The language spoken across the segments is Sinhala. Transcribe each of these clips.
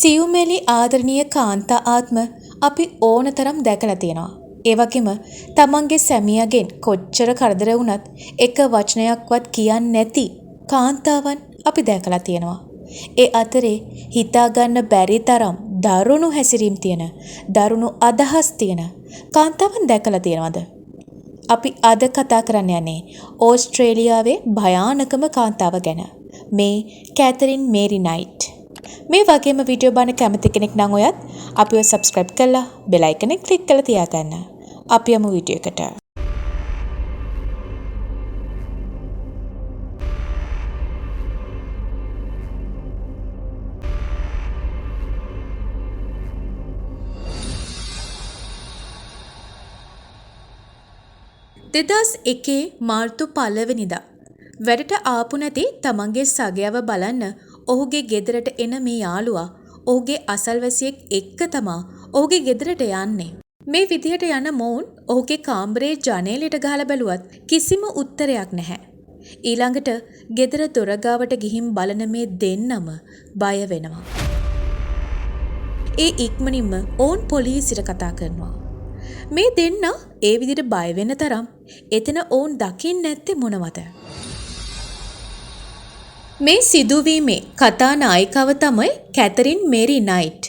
සියුමෙලි ආදරණීය කාන්තා ආත්ම අපි ඕනතරම් දැකලා තියෙනවා. ඒ වගේම තමන්ගේ සැමියාගෙන් කොච්චර කරදර වුණත් එක වචනයක්වත් කියන්නේ නැති කාන්තාවන් අපි දැකලා තියෙනවා. ඒ අතරේ හිතා ගන්න බැරි තරම් දරුණු හැසිරීම් තියෙන, දරුණු අදහස් තියෙන කාන්තාවන් දැකලා තියෙනවද? අපි අද කතා කරන්න යන්නේ ඕස්ට්‍රේලියාවේ භයානකම කාන්තාව ගැන. මේ කැතරින් මේරි නයිට්. මේ වගේම වීඩියෝ බලන්න කැමති කෙනෙක් නම් ඔයත් අපිව සබ්ස්ක්‍රයිබ් කරලා බෙල් අයිකනේ ක්ලික් කරලා තියාගන්න. අපි යමු වීඩියෝ එකට. දෙදස් එකේ මාර්තු 1 වෙනිදා වැඩට ආපු නැති තමන්ගේ සගයව බලන්න ඔහුගේ ගෙදරට එන මේ යාළුවා ඔහුගේ අසල්වැසියෙක් එක්ක තමා ඔහුගේ ගෙදරට යන්නේ. මේ විදිහට යන මොවුන් ඔහුගේ කාමරේ ජනේලයට ගහලා බැලුවත් කිසිම උත්තරයක් නැහැ. ඊළඟට ගෙදර දොර ගාවට ගිහින් බලන මේ දෙන්නම බය වෙනවා. ඒ ඉක්මනින්ම ඔවුන් පොලිසියට කතා කරනවා. මේ දෙන්න ඒ විදිහට බය වෙන තරම් එතන ඔවුන් දකින්නේ නැත්තේ මොනවද? මේ සිදුවීමේ කතා නායිකාව තමයි කැතරින් මේරි නයිට්.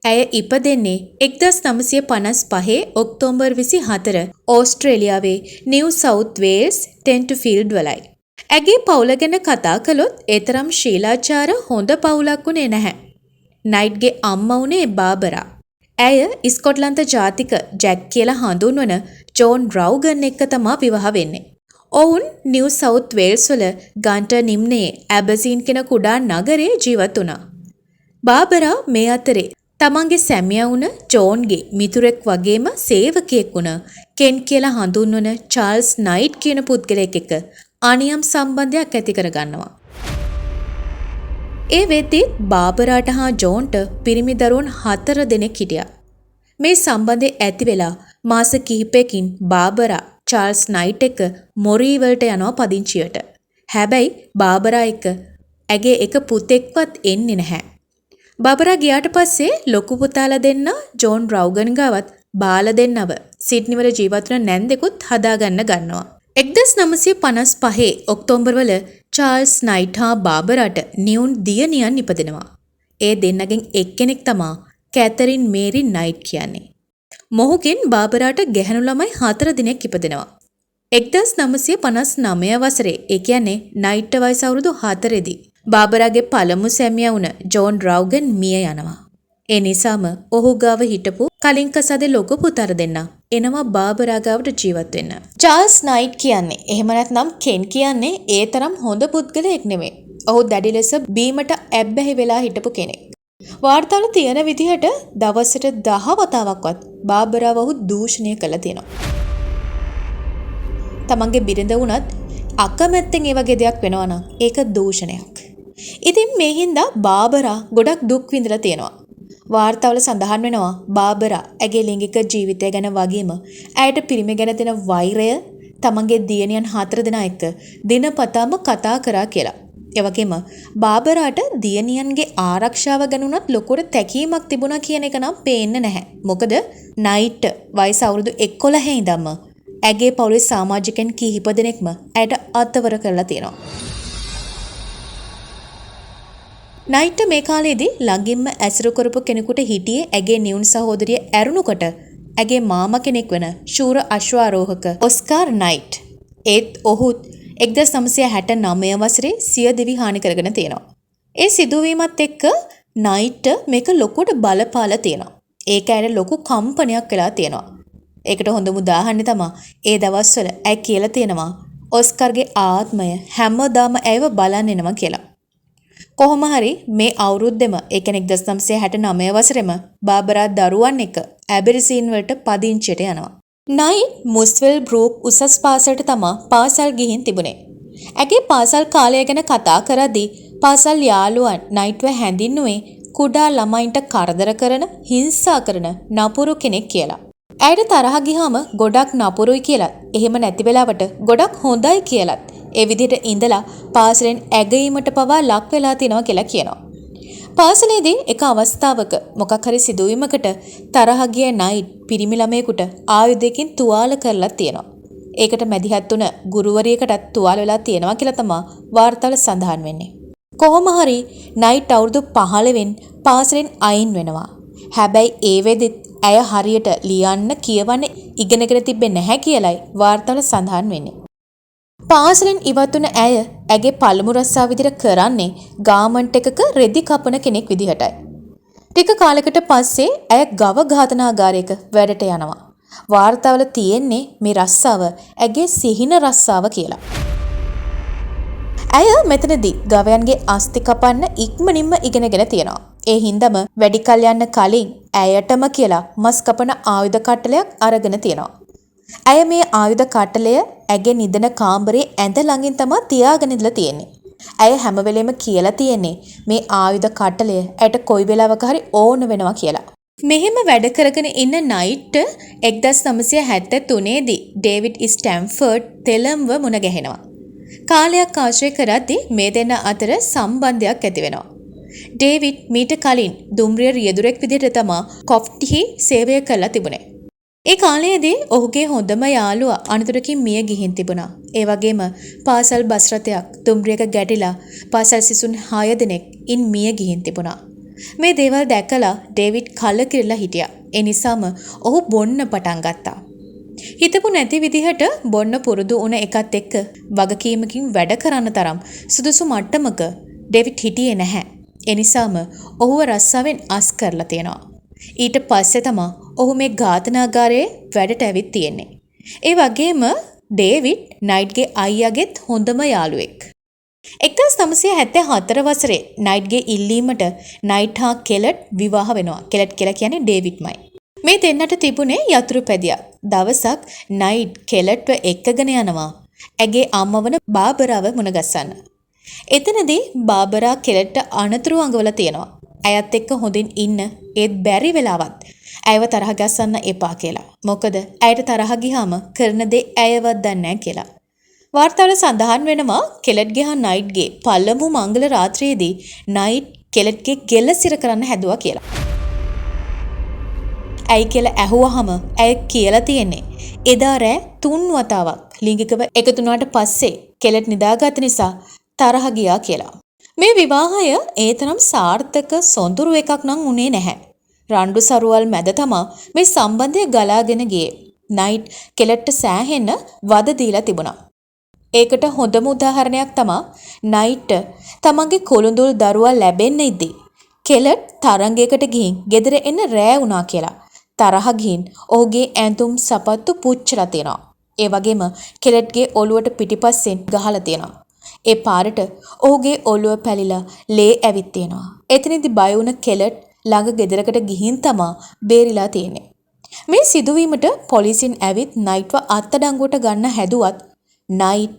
ඇය ඉපදෙන්නේ 1955 ඔක්තෝබර් 24 ඕස්ට්‍රේලියාවේ නිව් සවුත් වේල්ස් ටෙන්ට්ෆීල්ඩ් වලයි. ඇගේ පවුල ගැන කතා කළොත් ඒ තරම් ශීලාචාර හොඳ පවුලක් උනේ නැහැ. නයිට්ගේ අම්මා උනේ බාබරා. ඇය ස්කොට්ලන්ත ජාතික ජැක් කියලා හඳුන්වන ජෝන් රවුගන් එක්ක තමයි විවාහ වෙන්නේ. ඔවුන් නිව් සවුත් වේල්ස් වල ගන්ටර් නිම්නයේ ඇබසීන් කෙන කුඩා නගරයේ ජීවත් වුණා. බාබරා මේ අතරේ තමන්ගේ සැමියා වුණ ජෝන්ගේ මිතුරෙක් වගේම සේවකයෙක් වුණ කෙන් කියලා හඳුන්වන චාල්ස් නයිට් කියන පුද්ගලයෙක් එක්ක අනියම් සම්බන්ධයක් ඇති කරගන්නවා. ඒ වෙද්දී බාබරාට හා ජෝන්ට පිරිමි දරුවෝ 4 දෙනෙක් හිටියා. මේ සම්බන්ධය ඇති වෙලා මාස කිහිපයකින් බාබරා චාල්ස් නයිට් එක මොරී වලට යනවා පදිංචියට. හැබැයි බාබරා එක ඇගේ එක පුතෙක්වත් එන්නේ නැහැ. බාබරා ගියාට පස්සේ ලොකු පුතාලා දෙන්න ජෝන් රවුගන් ගාවත් බාලා දෙන්නව සිඩ්නි වල ජීවත් වෙන නැන්දෙකුත් හදාගන්න ගන්නවා. 1955 ඔක්තෝබර් වල චාල්ස් නයිට් හා බාබරාට නියුන් දියණියන් ඉපදෙනවා. ඒ දෙන්නගෙන් එක්කෙනෙක් තමා කැතරින් මේරි නයිට් කියන්නේ. මොහුගෙන් බාබරාට ගැහැණු ළමයි 4 දිනක් ඉපදෙනවා. 1959 වසරේ ඒ කියන්නේ නයිට්ට වයස අවුරුදු 4 දී බාබරාගේ පළමු සැමියා වුණ ජෝන් රවුගන් මිය යනවා. ඒ නිසාම ඔහු ගාව හිටපු කලින් කසාදේ ලොකු පුතාර දෙන්න එනවා බාබරා ගාවට ජීවත් වෙන්න. චාල්ස් නයිට් කියන්නේ එහෙම නැත්නම් කෙන් කියන්නේ ඒ තරම් හොඳ පුද්ගලයෙක් නෙමෙයි. ඔහු දැඩි ලෙස බීමට ඇබ්බැහි වෙලා හිටපු කෙනෙක්. වාර්තාවල තියෙන විදිහට දවසට 10 වතාවක්වත් බාබරාව ඔහු දූෂණය කළා තියෙනවා. තමන්ගේ බිරිඳ වුණත් අකමැත්තෙන් ඒ වගේ දෙයක් වෙනවා නම් ඒක දූෂණයක්. ඉතින් මේ හින්දා බාබරා ගොඩක් දුක් විඳලා තියෙනවා. වාර්තාවල සඳහන් වෙනවා බාබරා ඇගේ ලිංගික ජීවිතය ගැන වගේම ඇයට පිරිමි ගැන දෙන වෛරය තමන්ගේ දියණියන් 4 දෙනා එක්ක දිනපතාම කතා කරා කියලා. ඒ වගේම බාබරාට දියණියන්ගේ ආරක්ෂාව ගැන උනත් ලොකුට තැකීමක් තිබුණා කියන එක නම් පේන්නේ නැහැ. මොකද නයිට් වයස අවුරුදු 11 ඉඳන්ම ඇගේ පවුලේ සමාජිකයන් කිහිප දෙනෙක්ම ඇයට අතවර කරලා තියෙනවා. නයිට් මේ කාලේදී ළඟින්ම ඇසුරු කරපු කෙනෙකුට හිටියේ ඇගේ නියුන් සහෝදරිය ඇරුණුකොට ඇගේ මාමා කෙනෙක් වෙන ශූර අශ්වාරෝහක ඔස්කාර් නයිට්. ඒත් ඔහුත් 1969 වසරේ සිය දිවි හානි කරගෙන තියෙනවා. ඒ සිදුවීමත් එක්ක නයිට් මේක ලොකුට බලපාලා තියෙනවා. ඒක ඇයට ලොකු කම්පනයක් වෙලා තියෙනවා. ඒකට හොඳම උදාහරණය තමයි ඒ දවස්වල ඇය කියලා තියෙනවා ඔස්කාර්ගේ ආත්මය හැමදාම ඇයව බලන්න එනවා කියලා. කොහොම හරි මේ අවුරුද්දෙම ඒ කියන්නේ 1969 වසරේම බාබරා දරුවන් එක්ක ඇබරිසීන් වලට පදිංචියට යනවා. නයිට් මුස්වෙල් බ්‍රූක් උසස් පාසලට තමා පාසල් ගිහින් තිබුණේ. ඇගේ පාසල් කාලය ගැන කතා කරද්දී පාසල් යාළුවන් නයිට්ව හැඳින්නුවේ කුඩා ළමයින්ට කරදර කරන, හිංසා කරන නපුරු කෙනෙක් කියලා. ඇයට තරහ ගියාම ගොඩක් නපුරුයි කියලත්, එහෙම නැති වෙලාවට ගොඩක් හොඳයි කියලත් ඒ විදිහට ඉඳලා පාසලෙන් ඇගීමට පවා ලක් වෙලා තිනවා කියලා කියනවා. පාසලේදී එක අවස්ථාවක මොකක් හරි සිදුවීමකට තරහ ගිය නයිට් පිරිමි ළමයෙකුට ආයුධයකින් තුවාල කරලා තියෙනවා. ඒකට මැදිහත් වුණ ගුරුවරියකටත් තුවාල වෙලා තියෙනවා කියලා තමයි වාර්තාවල සඳහන් වෙන්නේ. කොහොම හරි නයිට් අවුරුදු 15න් පාසලෙන් අයින් වෙනවා. හැබැයි ඒ වෙදිත් ඇය හරියට ලියන්න කියවන්න ඉගෙනගෙන තිබෙන්නේ නැහැ කියලයි වාර්තාවල සඳහන් වෙන්නේ. පාසලෙන් ඉවත් වුණ ඇය ඇගේ පළමු රස්සාව විදිහට කරන්නේ ගාමන්ට් එකක රෙදි කපන කෙනෙක් විදිහටයි. ටික කාලයකට පස්සේ ඇය ගව ඝාතනාගාරයක වැඩට යනවා. වාර්තාවල තියෙන්නේ මේ රස්සාව ඇගේ සිහින රස්සාව කියලා. ඇය මෙතනදී ගවයන්ගේ අස්ති කපන්න ඉක්මනින්ම ඉගෙනගෙන තියෙනවා. ඒ හින්දාම වැඩි කල් යන්න කලින් ඇයටම කියලා මස් කපන ආයුධ කට්ටලයක් අරගෙන තියෙනවා. ඇය මේ ආයුධ කට්ටලය ඇගේ නිදන කාමරේ ඇඳ ළඟින් තමයි තියාගෙන ඉඳලා තියෙන්නේ. ඇය හැම වෙලෙම කියලා තියෙන්නේ මේ ආයුධ කට්ටලය ඇයට කොයි වෙලාවක හරි ඕන වෙනවා කියලා. මෙහෙම වැඩ කරගෙන ඉන්න නයිට් 1973 දී ඩේවිඩ් ස්ටැම්ෆර්ඩ් තෙලම්ව මුණ ගැහෙනවා. කාලයක් ආශ්‍රය කරද්දී මේ දෙන්න අතර සම්බන්ධයක් ඇති වෙනවා. ඩේවිඩ් මීට කලින් දුම්රිය රියදුරෙක් විදිහට තමයි කොෆ්ටිහි සේවය කරලා තිබුණේ. ඒ කාලයේදී ඔහුගේ හොඳම යාළුවා අනතුරකින් මිය ගිහින් තිබුණා. ඒ වගේම පාසල් බස් රථයක් දුම්රියක ගැටිලා පාසල් සිසුන් 6 දෙනෙක් ඉන් මිය ගිහින් තිබුණා. මේ දේවල් දැකලා ඩේවිඩ් කලකිරිලා හිටියා. ඒ නිසාම ඔහු බොන්න පටන් ගත්තා. හිතපු නැති විදිහට බොන්න පුරුදු වුණ එකත් එක්ක වගකීමකින් වැඩ කරන්න තරම් සුදුසු මට්ටමක ඩේවිඩ් හිටියේ නැහැ. ඒ නිසාම ඔහුව රස්සාවෙන් අස් කරලා තියෙනවා. ඊට පස්සේ තමයි ඔහු මේ ඝාතනාගාරයේ වැඩට ඇවිත් තියෙන්නේ. ඒ වගේම ඩේවිඩ් නයිට්ගේ අයියාගෙත් හොඳම යාළුවෙක්. 1974 වසරේ නයිට්ගේ ඉල්ලීමට නයිට් හා කෙලට් විවාහ වෙනවා. කෙලට් කියලා කියන්නේ ඩේවිඩ්මයි. මේ දෙන්නට තිබුණේ යතුරු පැදියක්. දවසක් නයිට් කෙලට්ව එක්කගෙන යනවා ඇගේ අම්මා වන බාබරාව මුණගස්සන්න. එතනදී බාබරා කෙලට්ට අනතුරු අඟවලා තියෙනවා. ඇයත් එක්ක හොඳින් ඉන්න ඒත් බැරි වෙලාවත් ඇයව තරහ ගස්සන්න එපා කියලා. මොකද ඇයට තරහ ගියාම කරන දේ ඇයවත් දන්නේ නැහැ කියලා. වාර්තාවල සඳහන් වෙනවා කෙලට්ගේ හා නයිට්ගේ පළමු මංගල රාත්‍රියේදී නයිට් කෙලට්ගේ ගෙල සිර කරන්න හැදුවා කියලා. ඇයි කියලා ඇහුවහම ඇය කියලා තියෙන්නේ එදා රෑ 3 වතාවක් ලිංගිකව එකතු වුණාට පස්සේ කෙලට් නිදාගත් නිසා තරහ ගියා කියලා. මේ විවාහය ඒ තරම් සාර්ථක සොඳුරු එකක් නම් උනේ නැහැ. රණ්ඩු සරුවල් මැද තමා මේ සම්බන්ධය ගලාගෙන ගියේ. නයිට් කෙලට්ට සෑහෙන්න වද දීලා තිබුණා. ඒකට හොඳම උදාහරණයක් තමා නයිට් තමන්ගේ කොළුඳුල් දරුවා ලැබෙන්න ඉද්දී කෙලට් තරංගයකට ගිහින් ගෙදර එන්න රෑ වුණා කියලා. තරහ ගිහින් ඔහුගේ ඇඳුම් සපත්තු පුච්චලා තියෙනවා. ඒ වගේම කෙලට්ගේ ඔළුවට පිටිපස්සෙන් ගහලා තියෙනවා. ඒ පාරට ඔහුගේ ඔළුව පැලිලා ලේ ඇවිත් තියෙනවා. එතනදී බය වුණ කෙලට් ළඟ ගෙදරකට ගිහින් තමා බේරිලා තියෙන්නේ. මේ සිදුවීමට පොලිසියෙන් ඇවිත් නයිට්ව අත්අඩංගුවට ගන්න හැදුවත් නයිට්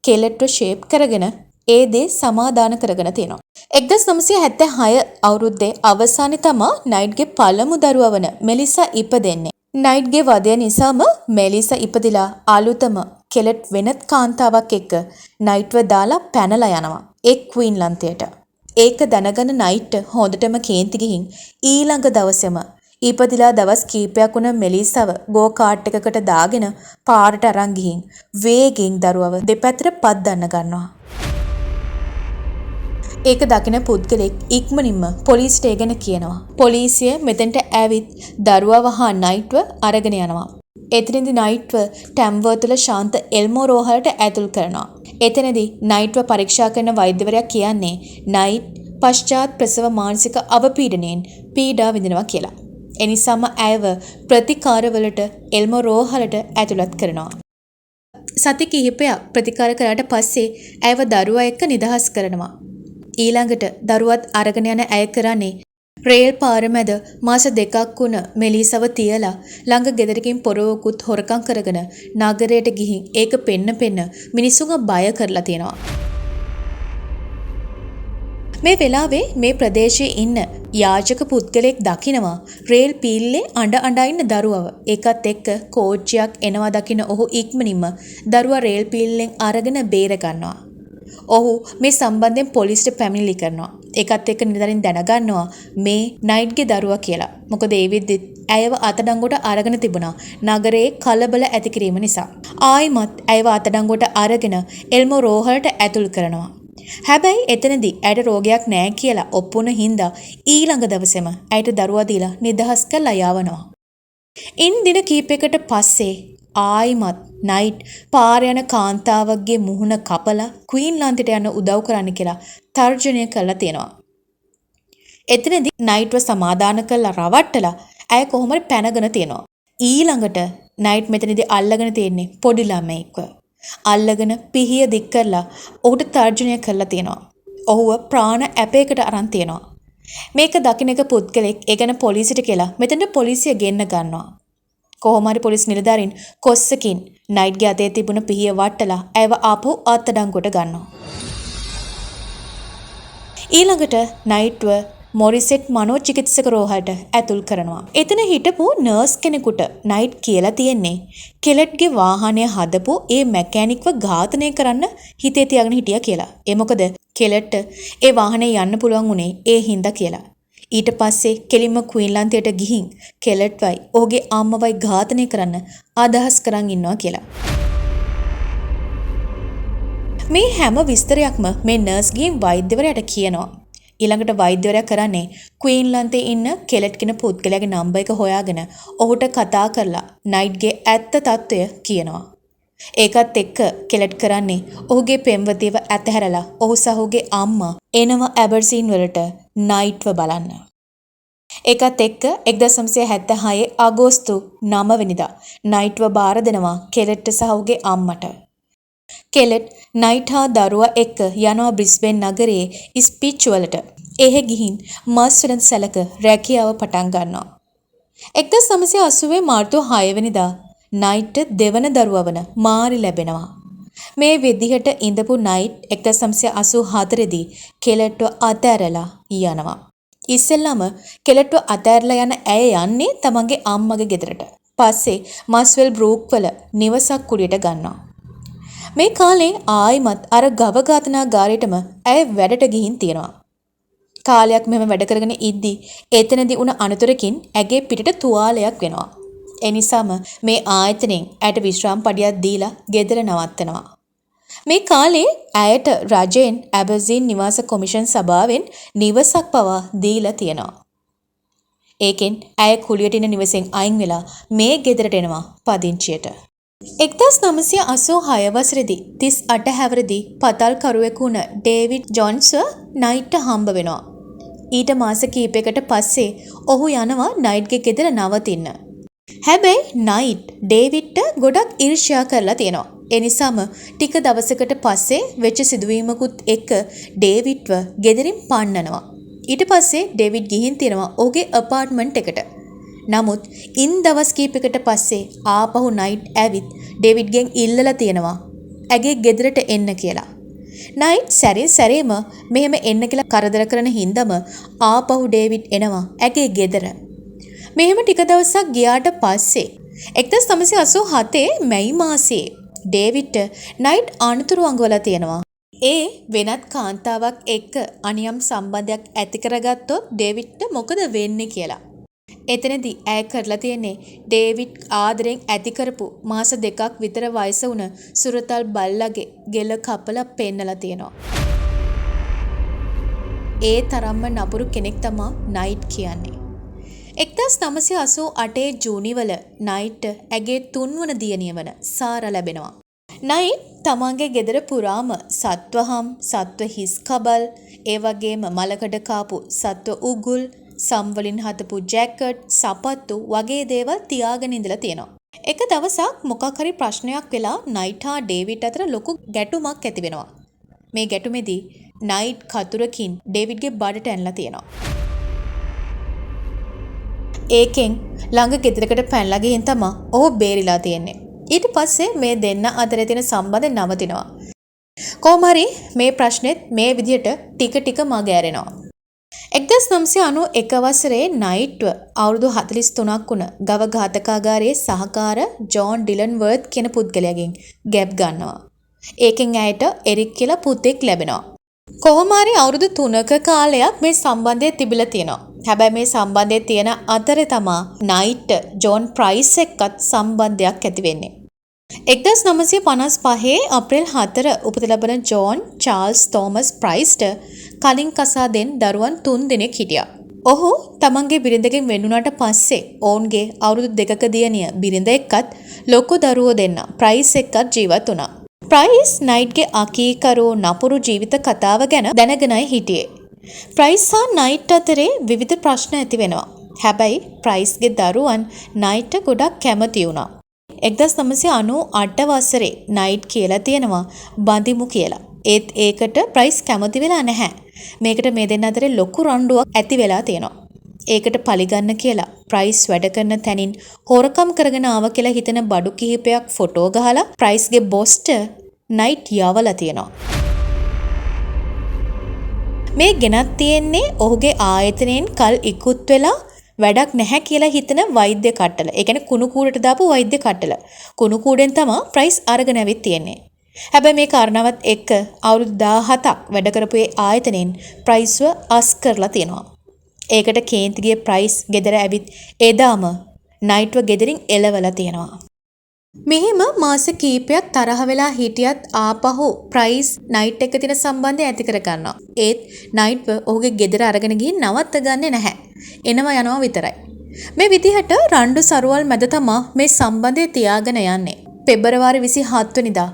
කෙලට්ව ෂේප් කරගෙන ඒ දේ සමාදාන කරගෙන තියෙනවා. 1976 අවුරුද්දේ අවසානයේ තමා නයිට්ගේ පළමු දරුවා වන මෙලිසා ඉපදෙන්නේ. නයිට්ගේ වදය නිසාම මෙලිසා ඉපදිලා අලුතම කෙලට් වෙනත් කාන්තාවක් එක්ක නයිට්ව දාලා පැනලා යනවා ඒ ක්වීන්ලන්තයට. ඒක දැනගෙන නයිට් හොඳටම කේන්ති ගිහින් ඊළඟ දවසේම ඉපදිලා දවස් කීපයක් වුණ මෙලිසාව ගෝ කාට් එකකට දාගෙන පාරට අරන් ගිහින් වේගෙන් දරුවව දෙපැත්තට පද්දන්න ගන්නවා. ඒක දකින පුද්ගලෙක් ඉක්මනින්ම පොලිසියට ඒගෙන කියනවා. පොලිසිය මෙතෙන්ට ඇවිත් දරුවව හා නයිට්ව අරගෙන යනවා. එතනදී නයිට්ව ටැම්වර්තුල ශාන්ත එල්මෝ රෝහලට ඇතුල් කරනවා. එතනදී නයිට්ව පරීක්ෂා කරන වෛද්‍යවරයා කියන්නේ නයිට් පශ්චාත් ප්‍රසව මානසික අවපීඩනයෙන් පීඩා විඳිනවා කියලා. එනිසාම ඇයව ප්‍රතිකාරවලට එල්මෝ රෝහලට ඇතුළත් කරනවා. සති කිහිපයක් ප්‍රතිකාර කරාට පස්සේ ඇයව දරුවා එක්ක නිදහස් කරනවා. ඊළඟට දරුවත් අරගෙන යන ඇය කරන්නේ රේල් පාර මැද මාස 2ක් වුණ මෙලිසව තියලා ළඟ ගෙදරකින් පොරවකුත් හොරකම් කරගෙන නගරයට ගිහින් ඒක පෙන්න මිනිස්සුන්ව බය කරලා තියෙනවා. මේ වෙලාවේ මේ ප්‍රදේශයේ ඉන්න යාජක පුද්ගලෙක් දකිනවා රේල් පීල්ලේ අඬ ඉන්න දරුවව. ඒකත් එක්ක කෝච්චියක් එනවා දකින ඔහු ඉක්මනින්ම දරුවා රේල් පීල්ලෙන් අරගෙන බේර ගන්නවා. ඔහු මේ සම්බන්ධයෙන් පොලිසියට පැමිණිලි කරනවා. ඒකත් එක්ක නිලධාරීන් දැනගන්නවා මේ නයිට්ගේ දරුවා කියලා. මොකද ඒ විදිහත් ඇයව අතඩංගුවට අරගෙන තිබුණා. නගරයේ කලබල ඇති කිරීම නිසා. ආයිමත් ඇයව අතඩංගුවට අරගෙන එල්මෝ රෝහලට ඇතුල් කරනවා. හැබැයි එතනදී ඇයට රෝගයක් නැහැ කියලා ඔප්පුන හින්දා ඊළඟ දවසේම ඇයට දරුවා දීලා නිදහස් කරලා යවනවා. ඉන් දින කීපයකට පස්සේ ආයිමත් නයිට් පාර යන කාන්තාවක්ගේ මුහුණ කපලා ක්වීන්ලාන්තයට යන්න උදව් කරන්න කියලා තර්ජනය කළා තියෙනවා. එතනදී නයිට්ව සමාදාන කරලා රවට්ටලා ඇය කොහොමද පැනගෙන තියෙනවා. ඊළඟට නයිට් මෙතනදී අල්ලගෙන තියෙන්නේ පොඩි ළමෙක්ව. අල්ලගෙන පිහිය දික් කරලා ඔහුට තර්ජනය කළා තියෙනවා. ඔහුව ප්‍රාණ ඇපයකට අරන් තියෙනවා. මේක දකින්න එක පුද්ගලෙක් ඒ ගැන පොලිසියට කියලා මෙතනට පොලිසිය ගෙන්න ගන්නවා. කොහොම හරි පොලිස් නිලධාරීන් කොස්සකින් නයිට්ගේ අතේ තිබුණ පිහිය වට්ටලා ඇයව ආපහු අත්අඩංගුවට ගන්නවා. ඊළඟට නයිට්ව මොරිසෙට් මනෝචිකිත්සක රෝහලට ඇතුල් කරනවා. එතන හිටපු නර්ස් කෙනෙකුට නයිට් කියලා තියෙන්නේ කෙලට්ගේ වාහනය හදපු ඒ මැකෑනික්ව ඝාතනය කරන්න හිතේ තියාගෙන හිටියා කියලා. ඒ මොකද කෙලට්ට ඒ වාහනේ යන්න පුළුවන් උනේ ඒ හින්දා කියලා. ඊට පස්සේ කෙලින්ම ක්වීන්ලාන්තයට ගිහින් කෙලට්වයි ඔහුගේ අම්මවයි ඝාතනය කරන්න අදහස් කරන් ඉන්නවා කියලා. මේ හැම විස්තරයක්ම මේ නර්ස් ගිහින් වෛද්‍යවරයාට කියනවා. ඊළඟට වෛද්‍යවරයා කරන්නේ ක්වීන්ලාන්තේ ඉන්න කෙලට් කියන පුද්ගලයාගේ නම්බර් එක හොයාගෙන ඔහුට කතා කරලා නයිට්ගේ ඇත්ත తত্ত্বය කියනවා. ඒකත් එක්ක කෙලට් කරන්නේ ඔහුගේ පෙම්වතියව ඇතහැරලා ඔහු සහ ඔහුගේ අම්මා එනවා ඇබර්සීන් වලට නයිට්ව බලන්න. ඒකත් එක්ක 1976 අගෝස්තු 9 වෙනිදා නයිට්ව බාර දෙනවා කෙලට් සහ ඔහුගේ අම්මට. කෙලට් නයිට් හා දරුවා එක්ක යනවා බ්‍රිස්බේන් නගරයේ ස්පීච් වලට. එහෙ ගිහින් මස් වෙළඳ සැලක රැකියාව පටන් ගන්නවා. 1980 මාර්තු 6 වෙනිදා නයිට් දෙවන දරුවා වන මාරි ලැබෙනවා. මේ විදිහට ඉඳපු නයිට් 1984 දී කෙලට්ව අතෑරලා යනවා. ඉස්සෙල්ලාම කෙලට්ව අතෑරලා යන ඇය යන්නේ තමන්ගේ අම්මගේ ගෙදරට. පස්සේ මස්වෙල් බෲක් වල නිවසක් කුඩියට ගන්නවා. මේ කාලේ ආයිමත් අර ගව ඝාතනාගාරයටම ඇය වැඩට ගිහින් තියෙනවා. කාලයක් මෙහෙම වැඩ කරගෙන ඉද්දි එතනදී උන අනතුරකින් ඇගේ පිටට තුවාලයක් වෙනවා. ඒ නිසාම මේ ආයතනයෙන් ඇයට විශ්‍රාම පඩියක් දීලා ගෙදර නවත්තනවා. මේ කාලේ ඇයට රජයෙන් ඇබර්සීන් නිවාස කොමිෂන් සභාවෙන් නිවසක් පවා දීලා තියෙනවා. ඒකෙන් ඇය කුලියට ඉන්න නිවසෙන් අයින් වෙලා මේ ගෙදරට එනවා පදිංචියට. 1986 වසරේදී 38 හැවිරිදි පතල් කරුවෙකු වුණ ඩේවිඩ් ජොන්ස්ව නයිට්ට හම්බ වෙනවා. ඊට මාස කිහිපයකට පස්සේ ඔහු යනවා නයිට්ගේ ගෙදර නවතින්න. හැබැයි නයිට් ඩේවිඩ්ට ගොඩක් ඊර්ෂ්‍යා කරලා තියෙනවා. ඒ නිසාම ටික දවසකට පස්සේ වෙච්ච සිදුවීමකුත් එක්ක ඩේවිඩ්ව ගෙදරින් පන්නනවා. ඊට පස්සේ ඩේවිඩ් ගිහින් තියෙනවා ඔහුගේ අපාර්ට්මන්ට් එකට. නමුත් ඉන් දවස් කීපයකට පස්සේ ආපහු නයිට් ඇවිත් ඩේවිඩ්ගෙන් ඉල්ලලා තියෙනවා ඇගේ ගෙදරට එන්න කියලා. නයිට් සැරේම මෙහෙම එන්න කියලා කරදර කරන හින්දම ආපහු ඩේවිඩ් එනවා ඇගේ ගෙදර. මෙහෙම ටික දවසක් ගියාට පස්සේ 1987 මැයි මාසයේ ඩේවිඩ්ට නයිට් අනුතුරු අඟවලා තියෙනවා. ඒ වෙනත් කාන්තාවක් එක්ක අනියම් සම්බන්ධයක් ඇති කරගත්තොත් ඩේවිඩ්ට මොකද වෙන්නේ කියලා. එතනදී ඇය කරලා තියෙන්නේ ඩේවිඩ් ආදරෙන් ඇති කරපු මාස 2ක් විතර වයස වුණ සුරතල් බල්ලගේ ගෙල කපලා පෙන්නලා තියෙනවා. ඒ තරම්ම නපුරු කෙනෙක් තමයි නයිට් කියන්නේ. 1988 ජූනි වල නයිට් ඇගේ 3 වන දියණිය වන සාරා ලැබෙනවා. නයිට් තමන්ගේ ගෙදර පුරාම සත්වහම්, සත්ව හිස් කබල්, ඒ වගේම මලකඩ කාපු සත්ව උගුල්, සම්වලින් හදපු ජැකට්, සපත්තු වගේ දේවල් තියාගෙන ඉඳලා තියෙනවා. එක දවසක් මොකක් හරි ප්‍රශ්නයක් වෙලා නයිට් හා ඩේවිඩ් අතර ලොකු ගැටුමක් ඇති වෙනවා. මේ ගැටුමේදී නයිට් කතුරකින් ඩේවිඩ්ගේ බඩට ඇනලා තියෙනවා. ඒකෙන් ළඟ ගෙදරකට පැනලා ගිහින් තමයි ඔහු බේරිලා තියෙන්නේ. ඊට පස්සේ මේ දෙන්න අතරේ තියෙන සම්බන්ධය නවතිනවා. කොහොම හරි මේ ප්‍රශ්නෙත් මේ විදිහට ටික ටික මග ඇරෙනවා. 1991 වසරේ නයිට්ව අවුරුදු 43ක් වුණ ගව ඝාතකාගාරයේ සහකාර ජෝන් ඩිලන් වර්ත් කියන පුද්ගලයාගෙන් ගැබ් ගන්නවා. ඒකෙන් ඇයට එරික් කියලා පුතෙක් ලැබෙනවා. කොහොම හරි අවුරුදු 3ක කාලයක් මේ සම්බන්ධය තිබිලා තියෙනවා. හැබැයි මේ සම්බන්ධය තියෙන අතරේ තමා නයිට් ජෝන් ප්‍රයිස් එක්කත් සම්බන්ධයක් ඇති වෙන්නේ. 1955 අප්‍රේල් 4 උපත ලැබෙන ජෝන් චාල්ස් තෝමස් ප්‍රයිස්ට කලින් කසාදෙන් දරුවන් 3 දෙනෙක් හිටියා. ඔහු තමන්ගේ බිරිඳගෙන් වෙන්නුණාට පස්සේ ඔවුන්ගේ අවුරුදු 2ක දියණිය බිරිඳ එක්කත් ලොකු දරුවෝ දෙන්න ප්‍රයිස් එක්කත් ජීවත් වුණා. ප්‍රයිස් නයිට්ගේ අකීකරු නපුරු ජීවිත කතාව ගැන දැනගෙනයි හිටියේ. ප්‍රයිස් හා නයිට් අතරේ විවිධ ප්‍රශ්න ඇති වෙනවා. හැබැයි ප්‍රයිස්ගේ දරුවන් නයිට්ට ගොඩක් කැමති වුණා. 1998 වසරේ නයිට් කියලා තියෙනවා බඳිමු කියලා. ඒත් ඒකට ප්‍රයිස් කැමති වෙලා නැහැ. මේකට මේ දෙන්න අතරේ ලොකු රණ්ඩුවක් ඇති වෙලා තියෙනවා. ඒකට පරිගන්න කියලා ප්‍රයිස් වැඩ කරන තැනින් හොරකම් කරගෙන ආව කියලා හිතන බඩු කිහිපයක් ෆොටෝ ගහලා ප්‍රයිස්ගේ බොස්ට නයිට් යවලා තියෙනවා. මේ ගෙනත් තියෙන්නේ ඔහුගේ ආයතනයෙන් කල් ඉක්ුත් වෙලා වැඩක් නැහැ කියලා හිතන වෛද්‍ය කට්ටල. ඒ කියන්නේ කුණු කූඩට දාපු වෛද්‍ය කට්ටල. කුණු කූඩෙන් තමයි ප්‍රයිස් අරගෙන ඇවිත් තියෙන්නේ. හැබැයි මේ කාරණාවත් එක්ක අවුරුදු 17ක් වැඩ කරපු ඒ ආයතනයෙන් ප්‍රයිස්ව අස් කරලා තියෙනවා. ඒකට කේන්ති ගිය ප්‍රයිස් ගෙදර ඇවිත් එදාම නයිට්ව ගෙදරින් එලවලා තියෙනවා. මෙහෙම මාස කීපයක් තරහ වෙලා හිටියත් ආපහු ප්‍රයිස් නයිට් එක්ක තියෙන සම්බන්ධය ඇති කර ගන්නවා. ඒත් නයිට්ව ඔහුගේ ගෙදර අරගෙන ගිහින් නවත්ත ගන්නේ නැහැ. එනවා යනවා විතරයි. මේ විදිහට රණ්ඩු සරුවල් මැද තමා මේ සම්බන්ධය තියාගෙන යන්නේ. පෙබරවාරි 27 වෙනිදා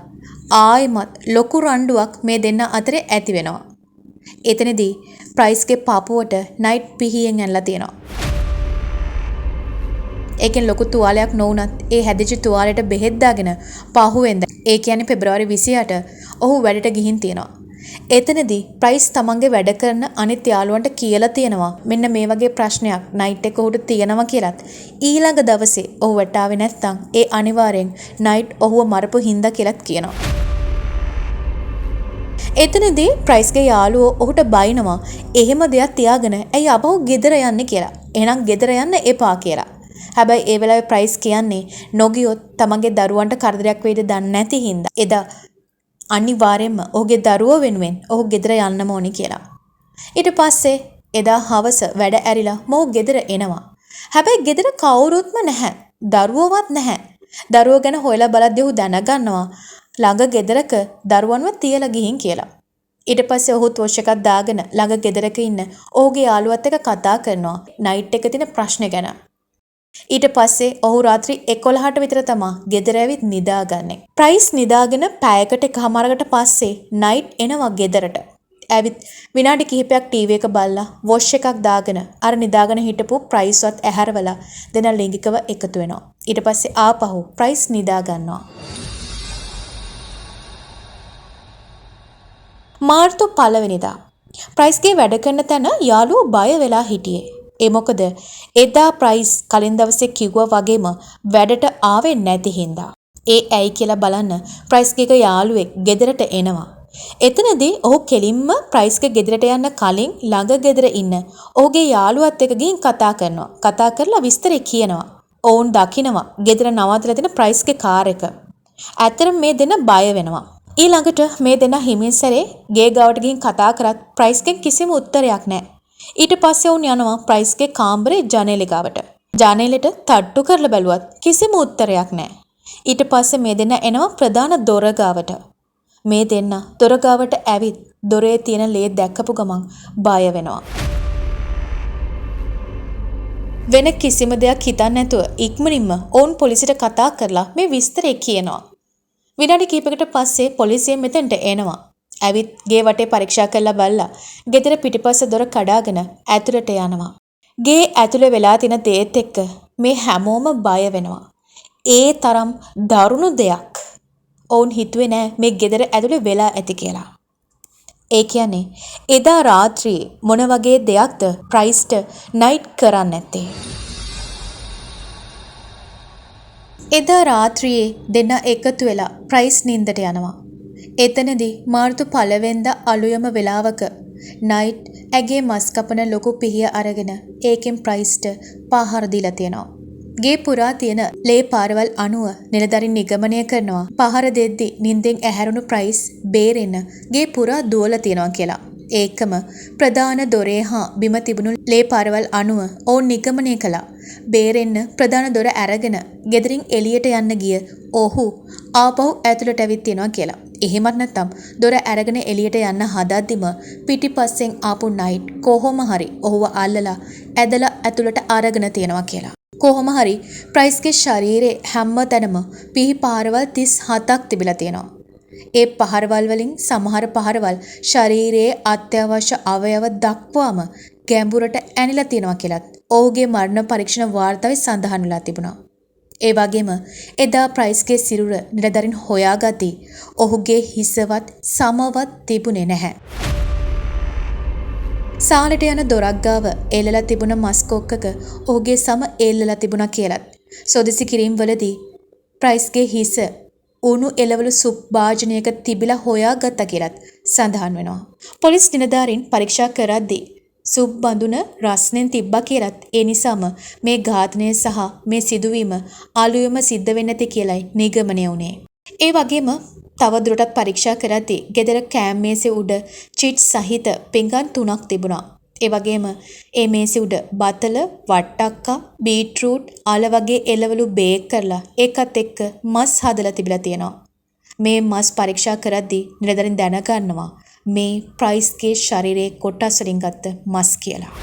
ආයිමත් ලොකු රණ්ඩුවක් මේ දෙන්න අතරේ ඇති වෙනවා. එතනදී ප්‍රයිස්ගේ පාපුවට නයිට් පිහියෙන් ඇනලා තියෙනවා. ඒකෙන් ලොකු තුවාලයක් නොවුනත් ඒ හැදිච්ච තුවාලයට බෙහෙත් දාගෙන පහුවෙන්ද ඒ කියන්නේ පෙබරවාරි 28 ඔහු වැඩට ගිහින් තියෙනවා. එතනදී ප්‍රයිස් තමන්ගේ වැඩ කරන අනිත් යාළුවන්ට කියලා තියෙනවා මෙන්න මේ වගේ ප්‍රශ්නයක් නයිට් එක උඩ තියෙනවා කියලාත්. ඊළඟ දවසේ ඔහු වටාවේ නැත්තම් ඒ අනිවාර්යෙන් නයිට් ඔහුව මරපු හින්දා කියලාත් කියනවා. එතනදී ප්‍රයිස්ගේ යාළුවෝ ඔහුට බයිනවා එහෙම දෙයක් තියාගෙන ඇයි අපහු ගෙදර යන්නේ කියලා. එහෙනම් ගෙදර යන්න එපා කියලා. හැබැයි ඒ වෙලාවේ ප්‍රයිස් කියන්නේ නොගියොත් තමන්ගේ දරුවන්ට කරදරයක් වෙයිද දන්නේ නැති හින්දා එදා අනිවාර්යයෙන්ම ඔහුගේ දරුවෝ වෙනුවෙන් ඔහු ගෙදර යන්නම ඕනි කියලා. ඊට පස්සේ එදා හවස වැඩ ඇරිලා මොහු ගෙදර එනවා. හැබැයි ගෙදර කවුරුත්ම නැහැ. දරුවෝවත් නැහැ. දරුවෝ ගැන හොයලා බලද්දී ඔහු දැනගන්නවා ළඟ ගෙදරක දරුවන්ව තියලා ගිහින් කියලා. ඊට පස්සේ ඔහු ටෝච් එකක් දාගෙන ළඟ ගෙදරක ඉන්න ඔහුගේ යාළුවත් එක්ක කතා කරනවා නයිට් එක තියෙන ප්‍රශ්න ගැන. ඊට පස්සේ ඔහු රාත්‍රී 11ට විතර තමා ගෙදර ඇවිත් නිදාගන්නේ. ප්‍රයිස් නිදාගෙන පැයකට එකමාරකට පස්සේ නයිට් එනවා ගෙදරට. ඇවිත් විනාඩි කිහිපයක් ටීවී එක බලලා වොෂ් එකක් දාගෙන අර නිදාගෙන හිටපු ප්‍රයිස්වත් ඇහැරවලා දෙන ලිංගිකව එකතු වෙනවා. ඊට පස්සේ ආපහු ප්‍රයිස් නිදා ගන්නවා. මාර්තු 1 වෙනිදා ප්‍රයිස්ගේ වැඩ කරන තැන යාළුවෝ බය වෙලා හිටියේ. ඒ මොකද එදා ප්‍රයිස් කලින් දවසේ කිව්වා වගේම වැඩට ආවේ නැති හින්දා. ඒ ඇයි කියලා බලන්න ප්‍රයිස්ගේ යාළුවෙක් ගෙදරට එනවා. එතනදී ඔහු කෙලින්ම ප්‍රයිස්ගේ ගෙදරට යන්න කලින් ළඟ ගෙදර ඉන්න ඔහුගේ යාළුවත් එක්ක ගිහින් කතා කරනවා. කතා කරලා විස්තරේ කියනවා. ඔවුන් දකිනවා ගෙදර නවත්තලා තියෙන ප්‍රයිස්ගේ කාර් එක. ඇත්තටම මේ දෙන්න බය වෙනවා. ඊළඟට මේ දෙන්න හිමින් සැරේ ගේ ගාවට ගිහින් කතා කරත් ප්‍රයිස්ගෙන් කිසිම උත්තරයක් නැහැ. ඊට පස්සේ උන් යනවා ප්‍රයිස්ගේ කාමරේ ජනේලෙ ගාවට. ජනේලෙට තට්ටු කරලා බැලුවත් කිසිම උත්තරයක් නැහැ. ඊට පස්සේ මේ දෙන්න එනවා ප්‍රධාන දොර ගාවට. මේ දෙන්න දොර ගාවට ඇවිත් දොරේ තියෙන ලේ දැක්කපු ගමන් බය වෙනවා. වෙන කිසිම දෙයක් හිතන්නේ නැතුව ඉක්මනින්ම ඔවුන් පොලිසියට කතා කරලා මේ විස්තරය කියනවා. විනාඩි කිහිපයකට පස්සේ පොලිසිය මෙතෙන්ට එනවා. ඇවිත් ගේ වටේ පරීක්ෂා කරලා බලලා ගෙදර පිටිපස්ස දොර කඩාගෙන ඇතුළට යනවා. ගේ ඇතුලේ වෙලා තියෙන දේත් එක්ක මේ හැමෝම බය වෙනවා. ඒ තරම් දරුණු දෙයක් ඔවුන් හිතුවේ නෑ මේ ගෙදර ඇතුලේ වෙලා ඇති කියලා. ඒ කියන්නේ එදා රාත්‍රියේ මොන වගේ දෙයක්ද ප්‍රයිස්ට නයිට් කරන්න නැත්තේ. එදා රාත්‍රියේ දෙන්න එකතු වෙලා ප්‍රයිස් නින්දට යනවා. එතනදී මාර්තු 1 වෙනිදා අලුයම වෙලාවක නයිට් ඇගේ මස් කපන ලොකු පිහිය අරගෙන ඒකෙන් ප්‍රයිස්ට පාහර දීලා තියෙනවා. ගේ පුරා තියෙන ලේ පාරවල් අනුව නිලධරින් නිගමනය කරනවා පහර දෙද්දි නින්දෙන් ඇහැරුණු ප්‍රයිස් බේරෙන්න ගේ පුරා දුවලා තියෙනවා කියලා. ඒකම ප්‍රධාන දොරේ හා බිම තිබුණු ලේ පාරවල් අනුව ඔවුන් නිගමනය කළා. බේරෙන්න ප්‍රධාන දොර අරගෙන ගෙදරින් එළියට යන්න ගිය ඔහු ආපහු ඇතුළට ඇවිත් තියෙනවා කියලා. එහෙමත් නැත්නම් දොර අරගෙන එළියට යන්න හදද්දිම පිටිපස්සෙන් ආපු නයිට් කොහොම හරි ඔහුව අල්ලලා ඇදලා ඇතුළට අරගෙන තියෙනවා කියලා. කොහොම හරි ප්‍රයිස්ගේ ශරීරයේ හැමතැනම පිහි පාරවල් 37ක් තිබිලා තියෙනවා. ඒ පහරවල් වලින් සමහර පහරවල් ශරීරයේ අත්‍යවශ්‍ය අවයව දක්වාම ගැඹුරට ඇනිලා තියෙනවා කියලත් ඔහුගේ මරණ පරීක්ෂණ වාර්තාවේ සඳහන් වෙලා තිබුණා. ඒ වගේම එදා ප්‍රයිස්ගේ සිරුර නිලධරින් හොයාගත්තී ඔහුගේ හිසවත් සමවත් තිබුණේ නැහැ. සාලට යන දොරක් ගාව එල්ලලා තිබුණ මස් කොක්කක ඔහුගේ සම එල්ලලා තිබුණා කියලත් සොදිසි කිරීම් වලදී ප්‍රයිස්ගේ හිස උණු එළවලු සුප් භාජනයක තිබිලා හොයාගත්තා කියලත් සඳහන් වෙනවා. පොලිස් නිලධාරීන් පරීක්ෂා කරද්දී සුප් බඳුන රස්නෙන් තිබ්බා කියලත් ඒ නිසාම මේ ඝාතනය සහ මේ සිදුවීම අලුයම සිද්ධ වෙන්නේ නැති කියලයි නිගමනය වුණේ. ඒ වගේම තවදුරටත් පරීක්ෂා කරද්දී ගෙදර කෑම මේසේ උඩ චිට් සහිත පිඟන් 3ක් තිබුණා. ඒ වගේම ඒ මේසේ උඩ බතල, වට්ටක්කා, බීට්රූට්, අල වගේ එළවලු බේක් කරලා ඒකත් එක්ක මස් හදලා තිබිලා තියෙනවා. මේ මස් පරීක්ෂා කරද්දී නිලධරින් දැනගන්නවා මේ ප්‍රයිස්ගේ ශරීරයේ කොටස් වලින් ගත්ත මස් කියලා.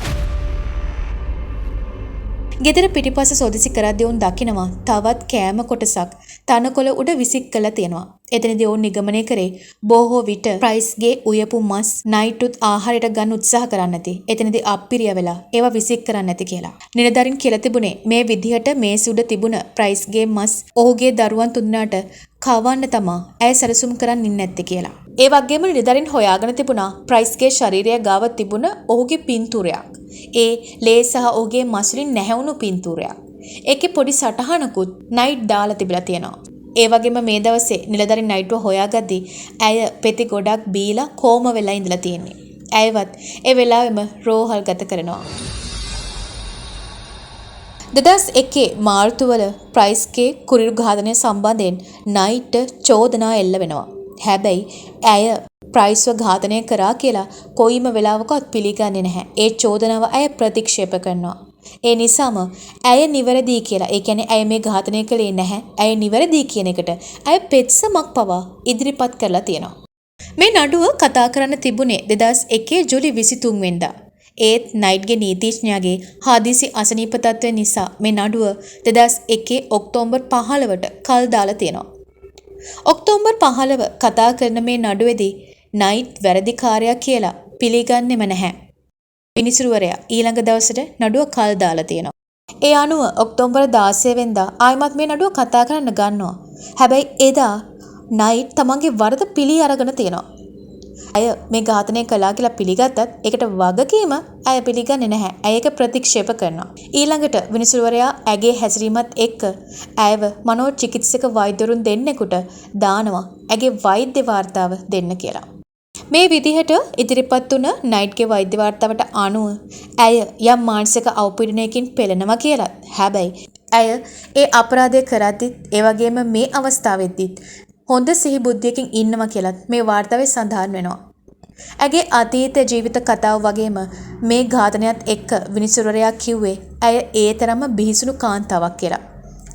ගෙදර පිටිපස්ස සොදිසි කරද්දී උන් දකිනවා තවත් කෑම කොටසක් තනකොළ උඩ විසික් කරලා තියෙනවා. එතනදී උන් නිගමනය කරේ බොහෝ විට ප්‍රයිස්ගේ උයපු මස් නයිටුත් ආහාරයට ගන්න උත්සාහ කරන්නේ නැති. එතනදී අප්පිරිය වෙලා ඒවා විසික් කරන්නේ නැති කියලා. නිලධරින් කියලා තිබුණේ මේ විදිහට මේස උඩ තිබුණ ප්‍රයිස්ගේ මස් ඔහුගේ දරුවන් තුන්නාට කවන්න තමා ඇය සැලසුම් කරන් ඉන්නේ නැත්තේ කියලා. ඒ වගේම නිලධරින් හොයාගෙන තිබුණා ප්‍රයිස්ගේ ශරීරය ගාව තිබුණ ඔහුගේ පින්තූරයක්. ඒ ලේ සහ ඔහුගේ මස් වලින් නැහැවුණු පින්තූරයක්. ඒකේ පොඩි සටහනකුත් නයිට් දාලා තිබිලා තියෙනවා. ඒ වගේම මේ දවසේ නිලධරින් නයිට්ව හොයාගද්දී ඇය පෙති ගොඩක් බීලා කොම වෙලා ඉඳලා තියෙන්නේ. ඇයවත් ඒ වෙලාවෙම රෝහල් ගත කරනවා. 2001 මාර්තුවල ප්‍රයිස්ගේ කුරිරු ඝාතනය සම්බන්ධයෙන් නයිට් චෝදනා එල්ල වෙනවා. හැබැයි ඇය ප්‍රයිස්ව ඝාතනය කරා කියලා කොයිම වෙලාවකවත් පිළිගන්නේ නැහැ. ඒ චෝදනාව ඇය ප්‍රතික්ෂේප කරනවා. ඒ නිසාම ඇය නිවැරදි කියලා, ඒ කියන්නේ ඇය මේ ඝාතනය කළේ නැහැ, ඇය නිවැරදි කියන එකට ඇය පෙත්සමක් පවා ඉදිරිපත් කරලා තියෙනවා. මේ නඩුව කතා කරන්න තිබුණේ 2001 ජූලි 23 වෙනිදා. ඒත් නයිට්ගේ නීතිඥයාගේ හදිසි අසනීප තත්ත්වය නිසා මේ නඩුව 2001 ඔක්තෝබර් 15ට කල් දාලා තියෙනවා. ඔක්තෝබර් 15 කතා කරන මේ නඩුවේදී නයිට් වැරදිකාරයා කියලා පිළිගන්නෙම නැහැ. විනිසුරුවරයා ඊළඟ දවසට නඩුව කල් දාලා තියෙනවා. ඒ අනුව ඔක්තෝබර් 16 වෙනිදා ආයිමත් මේ නඩුව කතා කරන්න ගන්නවා. හැබැයි එදා නයිට් තමන්ගේ වරද පිළි අරගෙන තියෙනවා. ඇය මේ ඝාතනය කළා කියලා පිළිගත්තත් ඒකට වගකීම ඇය පිළිගන්නේ නැහැ. ඇය ඒක ප්‍රතික්ෂේප කරනවා. ඊළඟට විනිසුරුවරයා ඇගේ හැසිරීමත් එක්ක ඇයව මනෝචිකිත්සක වෛද්‍යවරුන් දෙන්නෙකුට දානවා ඇගේ වෛද්‍ය වාර්තාව දෙන්න කියලා. මේ විදිහට ඉදිරිපත් වුණ නයිට්ගේ වෛද්‍ය වාර්තාවට අනුව ඇය යම් මානසික අවපීඩනයකින් පෙළෙනවා කියලා. හැබැයි ඇය ඒ අපරාධය කරද්දිත් ඒ වගේම මේ අවස්ථාවෙද්දිත් හොඳ සිහි බුද්ධියකින් ඉන්නවා කියලත් මේ වාර්තාවේ සඳහන් වෙනවා. ඇගේ අතීත ජීවිත කතාව වගේම මේ ඝාතනයත් එක්ක විනිසුරුවරයා කිව්වේ ඇය ඒ තරම්ම බිහිසුණු කාන්තාවක් කියලා.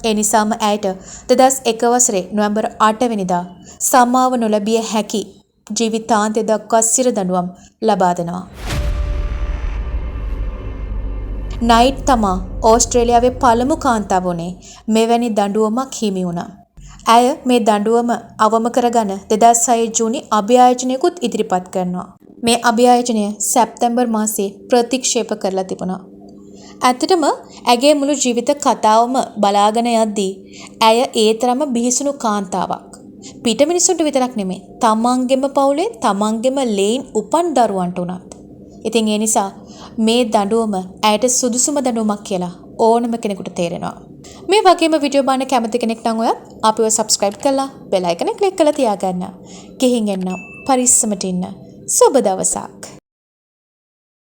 ඒ නිසාම ඇයට 2001 වසරේ නොවැම්බර් 8 වෙනිදා සමාව නොලැබිය හැකි ජීවිතාන්තය දක්වා සිරදඬුවම් ලබා දෙනවා. නයිට් තමා ඕස්ට්‍රේලියාවේ පළමු කාන්තාව වුණේ මෙවැනි දඬුවමක් හිමි වුණා. ඇය මේ දඬුවම අවම කරගන්න 2006 ජූනි අභියාචනයකුත් ඉදිරිපත් කරනවා. මේ අභියාචනය සැප්තැම්බර් මාසයේ ප්‍රතික්ෂේප කරලා තිබුණා. ඇත්තටම ඇගේ මුළු ජීවිත කතාවම බලාගෙන යද්දී ඇය ඒ තරම බිහිසුණු කාන්තාවක්. පිට මිනිසුන්ට විතරක් නෙමෙයි තමන්ගෙම පවුලේ තමන්ගෙම ලේන් උපන් දරුවන්ට උනත්. ඉතින් ඒ නිසා මේ දඬුවම ඇයට සුදුසුම දඬුවමක් කියලා ඕනම කෙනෙකුට තේරෙනවා. මේ වගේම වීඩියෝ බලන්න කැමති කෙනෙක් නම් ඔයත් අපිව subscribe කරලා bell icon එක click කරලා තියාගන්න. ගිහින් එන්න පරිස්සමට ඉන්න. සුබ දවසක්.